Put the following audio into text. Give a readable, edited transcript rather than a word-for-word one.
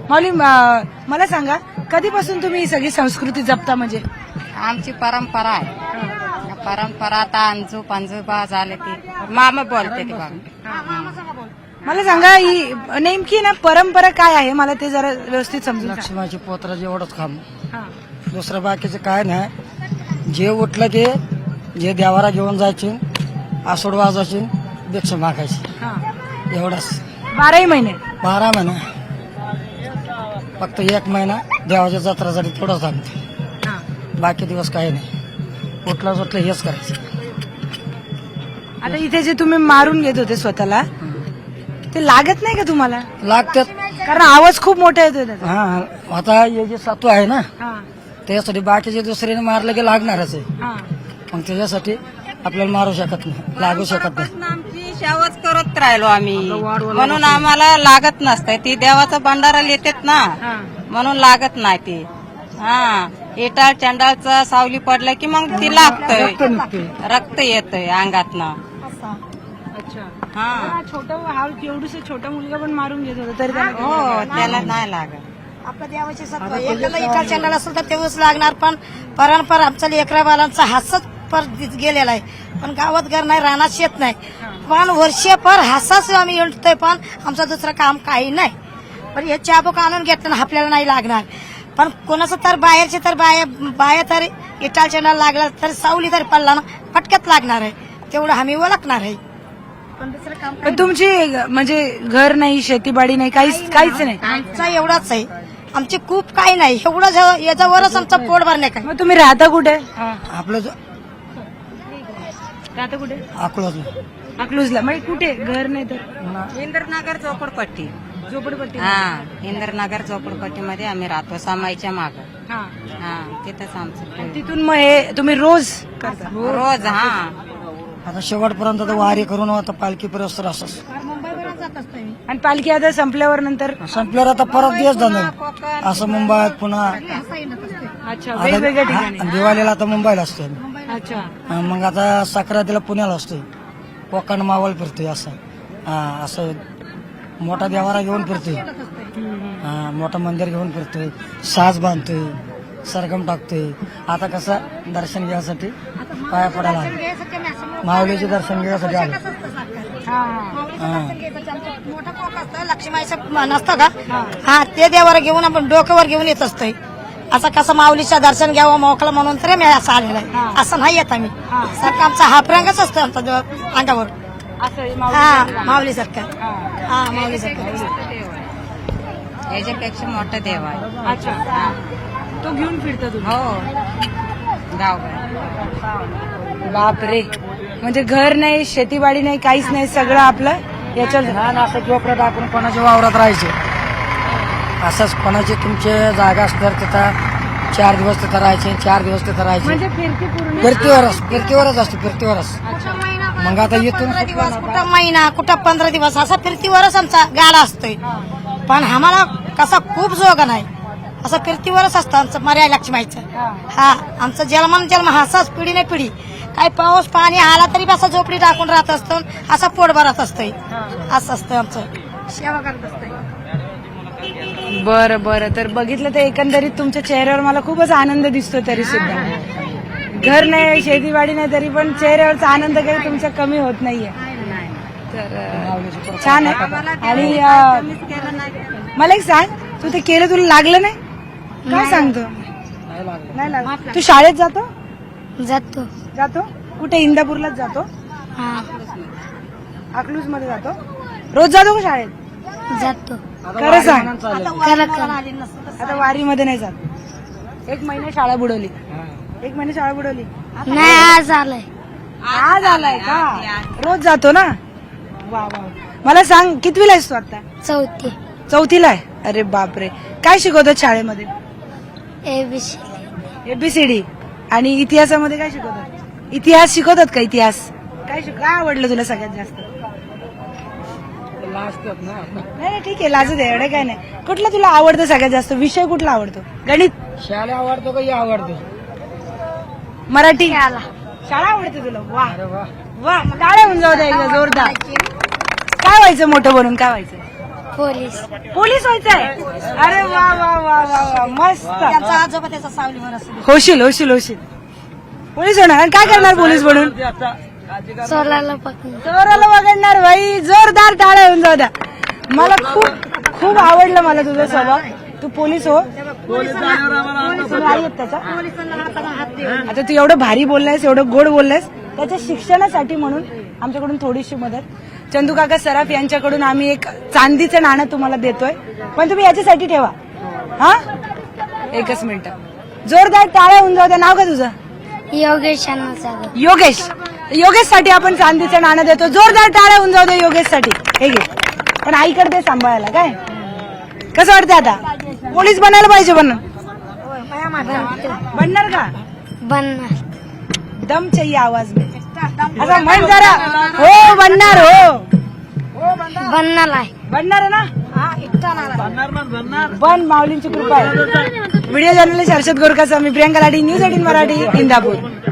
माऊली मला सांगा कधीपासून तुम्ही ही सगळी संस्कृती जपता म्हणजे? आमची परंपरा आहे. परंपरा आता आजोबा झाले ती मामा बोलते ती बाबा. मला सांगा ही नेमकी ना परंपरा काय आहे मला ते जरा व्यवस्थित समजून सांगा. लक्ष्मीची पोत्राची एवढंच काम, दुसरं बाकीचं काय नाही. जे उठलं की जे देवारा घेऊन जायचे, आसोड वाजायचे, भिक्षा मागायची, एवढंच. 12 महिने 12 महिना, फक्त 1 महिना देवाच्या जत्रासाठी थोडं थांबते, बाकी दिवस काही नाही. उठलं हेच करायचं. आता इथे जे तुम्ही मारून घेत होते स्वतःला ते लागत नाही का तुम्हाला? लागतात. कारण आवाज खूप मोठा येतोय त्याचा. हा, आता हे जे सातू आहे ना त्याच्यासाठी बाकीचे दुसरीने मारलं की लागणारच आहे. मग त्याच्यासाठी आपल्याला मारू शकत नाही, लागू शकत नाही. आमची सेवाच करत राहिलो आम्ही, म्हणून आम्हाला लागत नसतंय. ती देवाचा भंडारा येतात ना, म्हणून लागत नाही ती. हा, इटाळ चंडाळचं सावली पडलं की मग ती लागतंय, रक्त येतंय अंगातनं. हा, एवढूसा छोटा मुलगा पण मारून घेत होता तरी हो, त्याला नाही लागत. आपल्या देवाचे सत्व एकाला इटाळ चंडाळ असेल तर तेव्हाच लागणार. पण परंपरा आमचा लेकरा बालांचा हासच पर गेलेला आहे. पण गावात घर नाही, रानात शेत नाही, पण वर्षभर हासाच आम्ही येतोय. पण आमचं दुसरं काम काही नाही. पण हे चाबूक आणून घेतलं ना आपल्याला नाही लागणार. पण कोणाचं तर बाहेरचे तर बाया तर इटाळ चंडाळ लागला तर सावली तर पडला ना पटक्यात लागणार आहे, तेवढं आम्ही ओळखणार आहे. पण दुसरं काम पण तुमची म्हणजे घर नाही, शेतीबाडी नाही, काहीच नाही. आमचा एवढाच आहे. आमची खूप काही नाही, एवढं याच्यावरच आमचं पोट भरणे काय. मग तुम्ही राहता कुठे? आपलं राहता कुठे? अकलूजला. मग कुठे घर नाही तर? इंद्रनगर झोपडपट्टी. झोपडपट्टी. हा, इंद्रनगर झोपडपट्टीमध्ये आम्ही राहतो, समाईच्या माग. हा. हा, तिथंच आमचं तिथून मग हे तुम्ही रोज करता? रोज. हा, आता शेवटपर्यंत तर वारी करून आता पालखी पर्यंत असंच. आणि पालखी आता संपल्यावर नंतर संपल्यावर आता परत दिवस जाणार असं मुंबईत पुन्हा. अच्छा, वेगवेगळ्या ठिकाणी. आता दिवाळीला आता मुंबईला असतो. अच्छा. मग आता संक्रांतीला पुण्याला असतोय, कोकण मावळ फिरतोय असं. असं मोठा देवारा घेऊन फिरतोय, मोठं मंदिर घेऊन फिरतोय, साज बांधतोय, सरगम टाकतोय. आता कसं दर्शन घ्यायसाठी पाया पडायला आलो, माऊलीचे दर्शन घ्यायसाठी आलो. मोठा कोक असतं लक्ष्मीचं नसतं का, हा, ते देवाला घेऊन आपण डोक्यावर घेऊन येत असतोय. असं कसं माऊलीचं दर्शन घ्यावं मोकळं म्हणून तर मी असं आलेलं आहे. असं नाही येत आम्ही. सारखं आमचा हाफ रंगच असतो आमचा अंगावर. हा, माऊली सारखं. हा, माऊली सारखं. याच्यापेक्षा मोठा देव आहे. अच्छा, तो घेऊन फिरता तुम्ही? हो, गावभर. बापरे, म्हणजे घर नाही, शेतीबाडी नाही, काहीच नाही, सगळं आपलं याच्यावर. असं जोपर्यंत आपण कोणाच्या वावरात राहायचे, असंच कोणाची तुमची जागा असणार तिथं 4 दिवस तिथं राहायचे, 4 दिवस तिथं राहायचे. म्हणजे फिरती पूर्ण फिरतीवरच असतो, फिरतीवरच. मग आता इथून 15 दिवस, कुठं महिना, कुठं 15 दिवस, असा फिरतीवरच आमचा गाडा असतोय. पण आम्हाला कसा खूप जोग नाही, असं फिरतीवरच असतं आमचं मर्या लक्ष्मीचं. हा, आमचं जन्म असाच पिढी नाही पिढी. काही पाऊस पाणी आला तरी असं झोपडी टाकून राहत असतो, असं पोट भरत असतंय. असं असतं आमचं, सेवा करत असतंय. बरं बरं. तर बघितलं तर एकंदरीत तुमच्या चेहऱ्यावर मला खूपच आनंद दिसतो. तरी सुद्धा घर नाही, शेतीवाडी नाही, तरी पण चेहऱ्यावरचा आनंद काही तुमचा कमी होत नाहीये. तर छान आहे. आणि मला एक सांग, तू ते केलं तुला लागलं नाही? काय सांगतो? नाही लागलं. तू शाळेत जातो? जातो. कुठे? इंदापूरलाच जातो? अकलूज मध्ये जातो? रोज जातो का शाळेत? जातो. खरं सांग. आता वारीमध्ये नाही जात. 1 महिना शाळा बुडवली. 1 महिना शाळा बुडवली. नाही, आज आलंय. आज आलाय का? रोज जातो ना? वा वा. मला सांग, कितवीला आहेस तू आता? चौथीला आहे. अरे बापरे. काय शिकवतात शाळेमध्ये? ABCD. आणि इतिहासामध्ये काय शिकवतात? इतिहास शिकवतात का? इतिहास काय आवडलं तुला सगळ्यात जास्त? नाही ठीक आहे, लाजू दे, एवढं काय नाही. कुठलं तुला आवडतं सगळ्यात जास्त? विषय कुठला आवडतो? गणित? शाळा आवडतो का हे आवडतो? मराठी? शाळा आवडते तुला? वा वा. टाळ्या होऊन जाऊ द्या एकदा जोरदार. काय व्हायचं मोठं बनून? काय व्हायचं? पोलीस पोलीस व्हायचंय? अरे वा वा वा वा वा मस्त. त्यांचा आजोबा त्याचा सावलीवर असतो. होशील होशील होशील. पोलीस होणार. आणि काय करणार पोलीस बनून? चोराला पकडून चोराला वगळणार. बाई जोरदार टाळ्या होऊन जाऊ द्या. मला खूप खूप आवडलं मला तुझा स्वभाव. तू पोलीस हो. आई आहेत त्याच्या. आता तू एवढं भारी बोललायस, एवढं गोड बोललायस, त्याच्या शिक्षणासाठी म्हणून आमच्याकडून थोडीशी मदत. चंदू काका सराफ यांच्याकडून आम्ही एक चांदीचं नाणं तुम्हाला देतोय, पण तुम्ही याच्यासाठी ठेवा. हा, एकच मिनिट. जोरदार टाळ्या होऊन जाऊ द्या. नाव का तुझं? योगेश. योगेश. योगेश साठी आपण चांदीचं नाणं देतो. जोरदार टाळ्या होऊन जाऊ दे योगेश साठी. हे घे. पण आईकडे दे सांभाळायला. काय कसं वाटतंय आता? पोलीस बनायला पाहिजे. बनणार का? बनणार. दम चाहिए आवाज में. असं म्हण जरा. हो बनणार. हो बनणार आहे. बनणार आहे ना? बन. माऊलींची कृपा आहे. व्हिडिओ जर्नलिस्ट हर्षद गोरकाचा. मी प्रियंका लाठी, न्यूज 18 मराठी, इंदापूर.